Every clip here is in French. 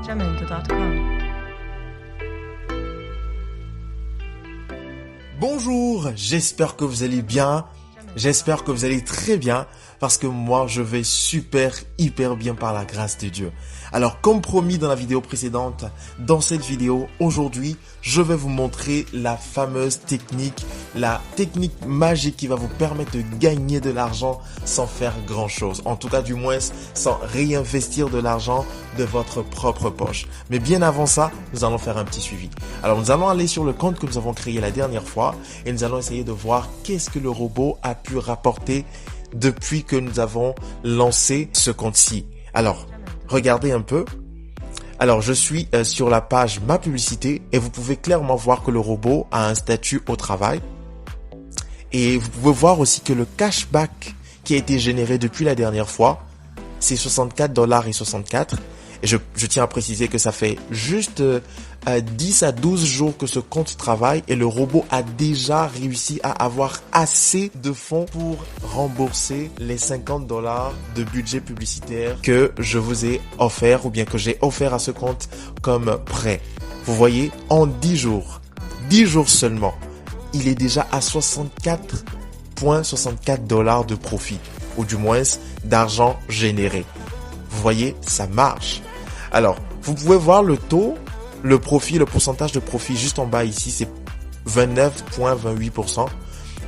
jamendo.com. Bonjour, j'espère que vous allez bien, j'espère que vous allez très bien parce que moi je vais hyper bien par la grâce de Dieu. Alors comme promis dans la vidéo précédente, dans cette vidéo aujourd'hui, je vais vous montrer la fameuse technique, la technique magique qui va vous permettre de gagner de l'argent sans faire grand chose. En tout cas du moins sans réinvestir de l'argent de votre propre poche. Mais bien avant ça, nous allons faire un petit suivi. Alors nous allons aller sur le compte que nous avons créé la dernière fois et nous allons essayer de voir qu'est-ce que le robot a pu rapporter depuis que nous avons lancé ce compte-ci. Alors, regardez un peu. Alors, je suis sur la page Ma publicité et vous pouvez clairement voir que le robot a un statut au travail. Et vous pouvez voir aussi que le cashback qui a été généré depuis la dernière fois, c'est $64,64. Et je tiens à préciser que ça fait juste 10 à 12 jours que ce compte travaille et le robot a déjà réussi à avoir assez de fonds pour rembourser les $50 de budget publicitaire que je vous ai offert ou bien que j'ai offert à ce compte comme prêt. Vous voyez, en 10 jours seulement, il est déjà à $64,64 de profit ou du moins d'argent généré. Vous voyez, ça marche. Alors, vous pouvez voir le taux, le profit, le pourcentage de profit juste en bas ici, c'est 29,28%.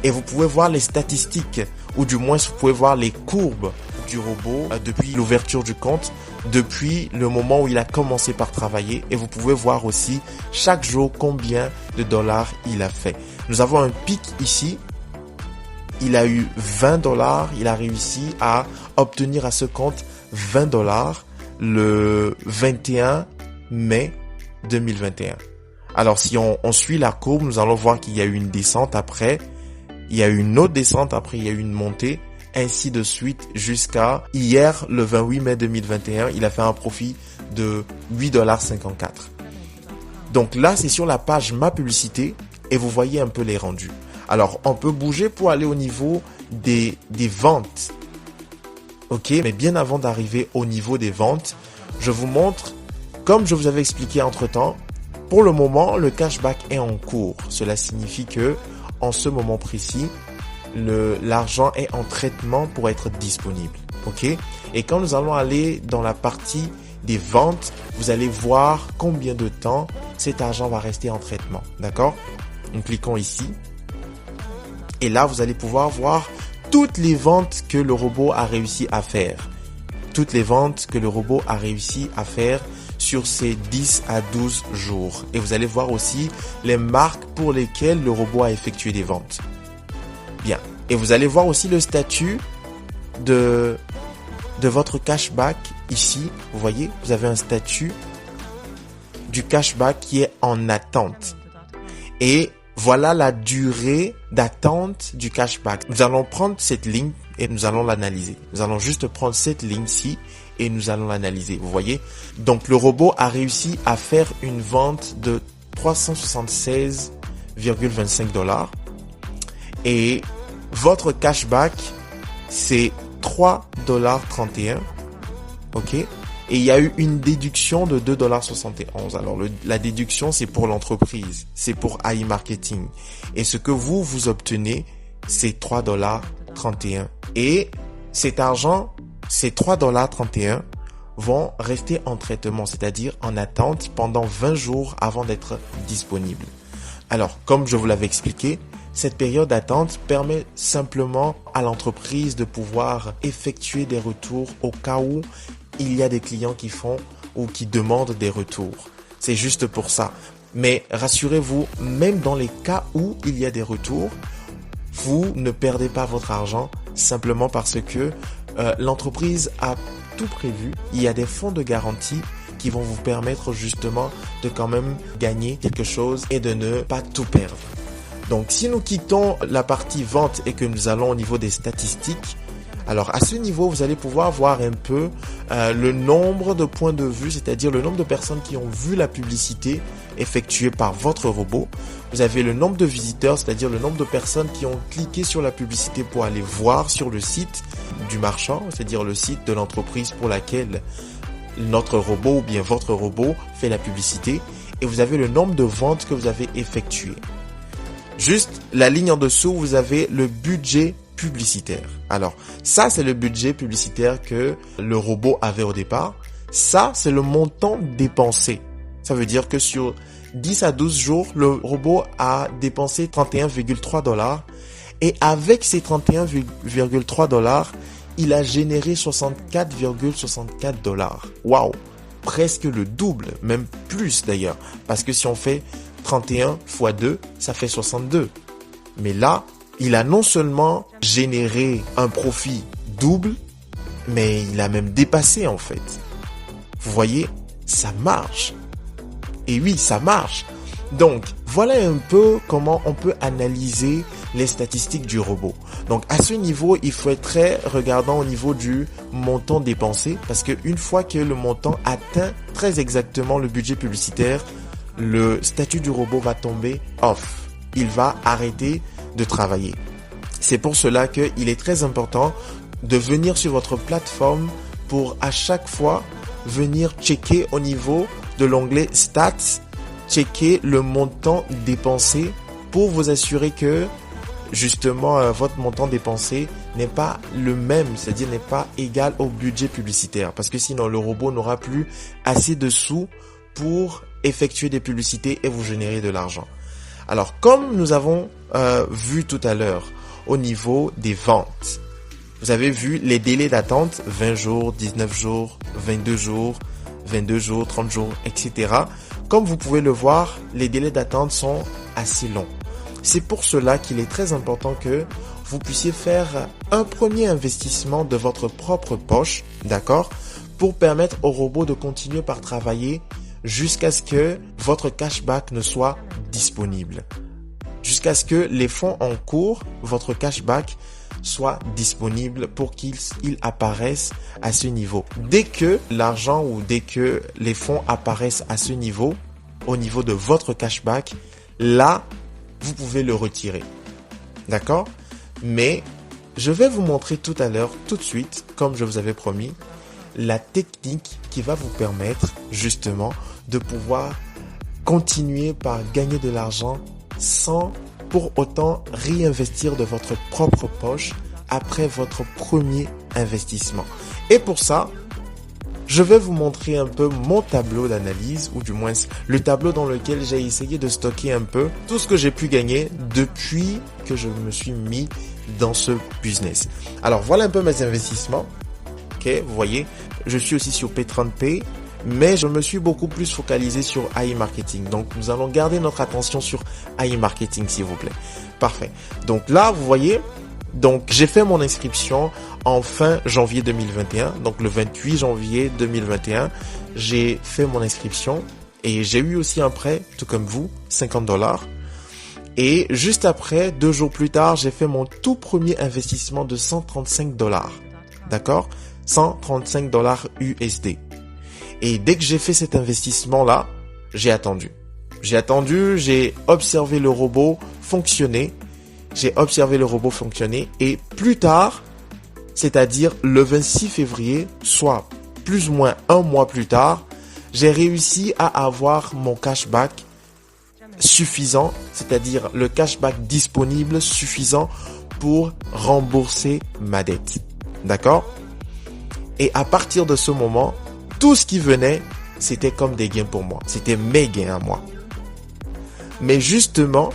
Et vous pouvez voir les statistiques, ou du moins vous pouvez voir les courbes du robot depuis l'ouverture du compte, depuis le moment où il a commencé par travailler. Et vous pouvez voir aussi chaque jour combien de dollars il a fait. Nous avons un pic ici. Il a eu $20. Il a réussi à obtenir à ce compte $20 le 21 mai 2021. Alors si on suit la courbe, nous allons voir qu'il y a eu une descente après, il y a eu une autre descente après, il y a eu une montée, ainsi de suite jusqu'à hier le 28 mai 2021, il a fait un profit de $8,54. Donc là c'est sur la page Ma publicité et vous voyez un peu les rendus. Alors on peut bouger pour aller au niveau des ventes. Ok, mais bien avant d'arriver au niveau des ventes, je vous montre, comme je vous avais expliqué entre-temps, pour le moment, le cashback est en cours. Cela signifie que, en ce moment précis, l'argent est en traitement pour être disponible. Ok, et quand nous allons aller dans la partie des ventes, vous allez voir combien de temps cet argent va rester en traitement. D'accord? Nous cliquons ici. Et là, vous allez pouvoir voir toutes les ventes que le robot a réussi à faire. Toutes les ventes que le robot a réussi à faire sur ces 10 à 12 jours. Et vous allez voir aussi les marques pour lesquelles le robot a effectué des ventes. Bien. Et vous allez voir aussi le statut de votre cashback ici. Vous voyez, vous avez un statut du cashback qui est en attente. Et voilà la durée d'attente du cashback. Nous allons prendre cette ligne et nous allons l'analyser. Nous allons juste prendre cette ligne-ci et nous allons l'analyser. Vous voyez? Donc, le robot a réussi à faire une vente de $376,25. Et votre cashback, c'est $3,31. OK? Et il y a eu une déduction de $2,71. Alors, la déduction, c'est pour l'entreprise. C'est pour AI Marketing. Et ce que vous obtenez, c'est $3,31. Et cet argent, ces $3,31 vont rester en traitement, c'est-à-dire en attente pendant 20 jours avant d'être disponibles. Alors, comme je vous l'avais expliqué, cette période d'attente permet simplement à l'entreprise de pouvoir effectuer des retours au cas où il y a des clients qui font ou qui demandent des retours. C'est juste pour ça. Mais rassurez-vous, même dans les cas où il y a des retours, vous ne perdez pas votre argent simplement parce que l'entreprise a tout prévu. Il y a des fonds de garantie qui vont vous permettre justement de quand même gagner quelque chose et de ne pas tout perdre. Donc si nous quittons la partie vente et que nous allons au niveau des statistiques, alors à ce niveau, vous allez pouvoir voir un peu le nombre de points de vue, c'est-à-dire le nombre de personnes qui ont vu la publicité effectuée par votre robot. Vous avez le nombre de visiteurs, c'est-à-dire le nombre de personnes qui ont cliqué sur la publicité pour aller voir sur le site du marchand, c'est-à-dire le site de l'entreprise pour laquelle notre robot ou bien votre robot fait la publicité et vous avez le nombre de ventes que vous avez effectuées. Juste la ligne en dessous, vous avez le budget publicitaire. Alors, ça, c'est le budget publicitaire que le robot avait au départ. Ça, c'est le montant dépensé. Ça veut dire que sur 10 à 12 jours, le robot a dépensé 31,3 $. Et avec ces 31,3 $, il a généré 64,64 $. Waouh! Presque le double, même plus d'ailleurs. Parce que si on fait 31 fois 2, ça fait 62. Mais là, il a non seulement généré un profit double, mais il a même dépassé en fait. Vous voyez, ça marche. Et oui, ça marche. Donc, voilà un peu comment on peut analyser les statistiques du robot. Donc, à ce niveau, il faut être très regardant au niveau du montant dépensé parce qu'une fois que le montant atteint très exactement le budget publicitaire, le statut du robot va tomber off. Il va arrêter de travailler. C'est pour cela qu'il est très important de venir sur votre plateforme pour à chaque fois venir checker au niveau de l'onglet Stats, checker le montant dépensé pour vous assurer que justement votre montant dépensé n'est pas le même, c'est-à-dire n'est pas égal au budget publicitaire parce que sinon le robot n'aura plus assez de sous pour effectuer des publicités et vous générer de l'argent. Alors comme nous avons vu tout à l'heure au niveau des ventes, vous avez vu les délais d'attente 20 jours, 19 jours, 22 jours, 22 jours, 30 jours, etc. Comme vous pouvez le voir, les délais d'attente sont assez longs. C'est pour cela qu'il est très important que vous puissiez faire un premier investissement de votre propre poche, d'accord, pour permettre au robot de continuer par travailler jusqu'à ce que votre cashback ne soit disponible. Jusqu'à ce que les fonds en cours, votre cashback, soit disponible pour qu'il apparaisse à ce niveau. Dès que l'argent ou dès que les fonds apparaissent à ce niveau, au niveau de votre cashback, là, vous pouvez le retirer. D'accord? Mais je vais vous montrer tout à l'heure, tout de suite, comme je vous avais promis, la technique qui va vous permettre justement de pouvoir continuer par gagner de l'argent sans pour autant réinvestir de votre propre poche après votre premier investissement. Et pour ça, je vais vous montrer un peu mon tableau d'analyse, ou du moins le tableau dans lequel j'ai essayé de stocker un peu tout ce que j'ai pu gagner depuis que je me suis mis dans ce business. Alors voilà un peu mes investissements. Ok, vous voyez, je suis aussi sur P30P. Mais je me suis beaucoup plus focalisé sur AI Marketing. Donc, nous allons garder notre attention sur AI Marketing, s'il vous plaît. Parfait. Donc là, vous voyez, donc j'ai fait mon inscription en fin janvier 2021. Donc, le 28 janvier 2021, j'ai fait mon inscription et j'ai eu aussi un prêt, tout comme vous, 50 $. Et juste après, 2 jours plus tard, j'ai fait mon tout premier investissement de 135 $. D'accord? 135 $ USD. Et dès que j'ai fait cet investissement-là, j'ai attendu. J'ai observé le robot fonctionner. Et plus tard, c'est-à-dire le 26 février, soit plus ou moins un mois plus tard, j'ai réussi à avoir mon cashback suffisant, c'est-à-dire le cashback disponible suffisant pour rembourser ma dette. D'accord? Et à partir de ce moment, tout ce qui venait, c'était comme des gains pour moi. C'était mes gains à moi. Mais justement,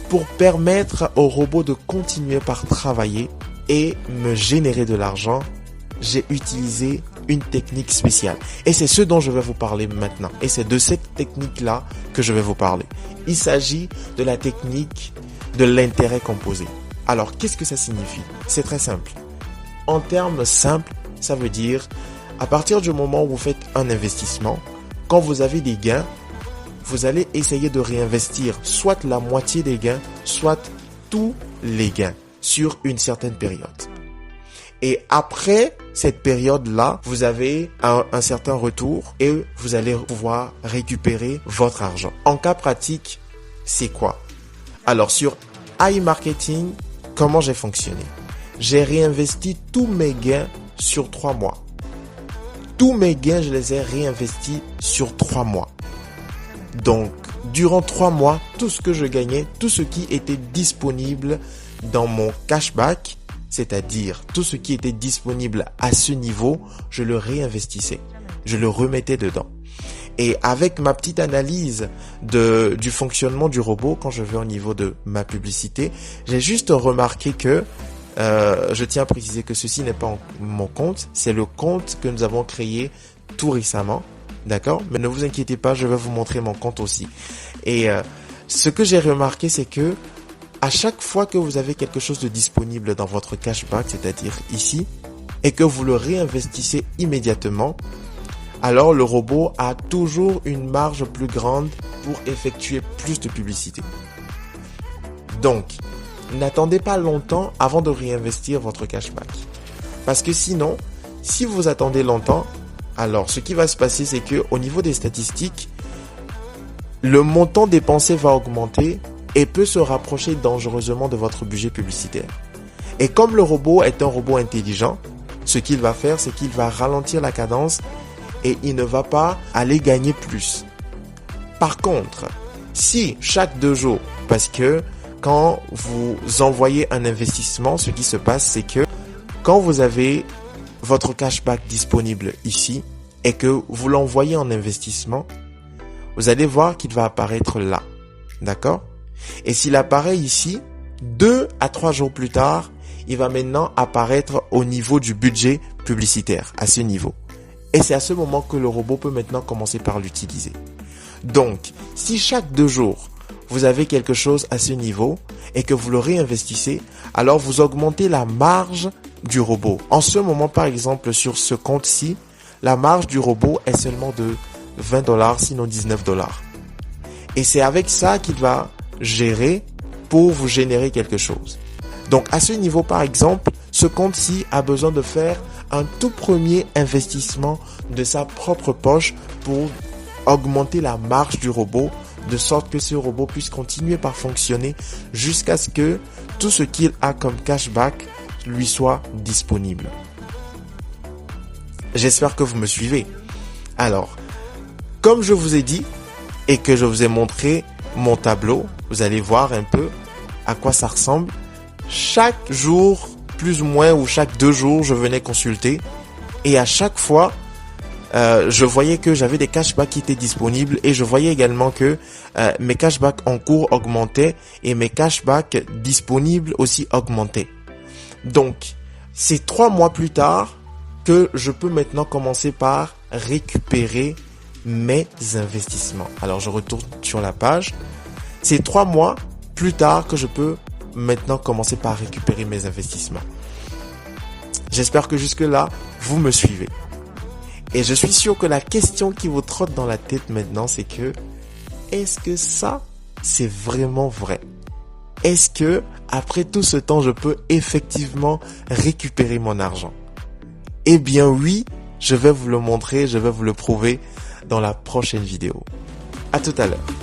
pour permettre au robot de continuer par travailler et me générer de l'argent, j'ai utilisé une technique spéciale. Et c'est ce dont je vais vous parler maintenant. Et c'est de cette technique-là que je vais vous parler. Il s'agit de la technique de l'intérêt composé. Alors, qu'est-ce que ça signifie? C'est très simple. En termes simples, ça veut dire à partir du moment où vous faites un investissement, quand vous avez des gains, vous allez essayer de réinvestir soit la moitié des gains, soit tous les gains sur une certaine période. Et après cette période-là, vous avez un certain retour et vous allez pouvoir récupérer votre argent. En cas pratique, c'est quoi? Alors sur AI Marketing, comment j'ai fonctionné? J'ai réinvesti tous mes gains sur 3 mois. tous mes gains, je les ai réinvestis sur 3 mois. Donc, durant 3 mois, tout ce que je gagnais, tout ce qui était disponible dans mon cashback, c'est-à-dire tout ce qui était disponible à ce niveau, je le réinvestissais. Je le remettais dedans. Et avec ma petite analyse du fonctionnement du robot, quand je vais au niveau de ma publicité, j'ai juste remarqué que, je tiens à préciser que ceci n'est pas mon compte, c'est le compte que nous avons créé tout récemment. D'accord? Mais ne vous inquiétez pas, je vais vous montrer mon compte aussi. Et ce que j'ai remarqué, c'est que à chaque fois que vous avez quelque chose de disponible dans votre cashback, c'est-à-dire ici, et que vous le réinvestissez immédiatement, alors le robot a toujours une marge plus grande pour effectuer plus de publicité. Donc, n'attendez pas longtemps avant de réinvestir votre cashback. Parce que sinon, si vous attendez longtemps, alors ce qui va se passer, c'est que au niveau des statistiques, le montant dépensé va augmenter et peut se rapprocher dangereusement de votre budget publicitaire. Et comme le robot est un robot intelligent, ce qu'il va faire, c'est qu'il va ralentir la cadence et il ne va pas aller gagner plus. Par contre, si chaque 2 jours, parce que quand vous envoyez un investissement, ce qui se passe, c'est que quand vous avez votre cashback disponible ici et que vous l'envoyez en investissement, vous allez voir qu'il va apparaître là. D'accord? Et s'il apparaît ici, 2 à 3 jours plus tard, il va maintenant apparaître au niveau du budget publicitaire, à ce niveau. Et c'est à ce moment que le robot peut maintenant commencer par l'utiliser. Donc, si chaque 2 jours, vous avez quelque chose à ce niveau et que vous le réinvestissez, alors vous augmentez la marge du robot. En ce moment, par exemple, sur ce compte-ci, la marge du robot est seulement de $20, sinon $19. Et c'est avec ça qu'il va gérer pour vous générer quelque chose. Donc, à ce niveau, par exemple, ce compte-ci a besoin de faire un tout premier investissement de sa propre poche pour augmenter la marge du robot, de sorte que ce robot puisse continuer par fonctionner jusqu'à ce que tout ce qu'il a comme cashback lui soit disponible. J'espère que vous me suivez. Alors, comme je vous ai dit et que je vous ai montré mon tableau, vous allez voir un peu à quoi ça ressemble. Chaque jour, plus ou moins, ou chaque 2 jours, je venais consulter et à chaque fois, je voyais que j'avais des cashbacks qui étaient disponibles et je voyais également que mes cashbacks en cours augmentaient et mes cashbacks disponibles aussi augmentaient. Donc, c'est 3 mois plus tard que je peux maintenant commencer par récupérer mes investissements. Alors, je retourne sur la page. C'est 3 mois plus tard que je peux maintenant commencer par récupérer mes investissements. J'espère que jusque-là, vous me suivez. Et je suis sûr que la question qui vous trotte dans la tête maintenant, c'est que est-ce que ça, c'est vraiment vrai? Est-ce que, après tout ce temps, je peux effectivement récupérer mon argent? Eh bien oui, je vais vous le montrer, je vais vous le prouver dans la prochaine vidéo. À tout à l'heure.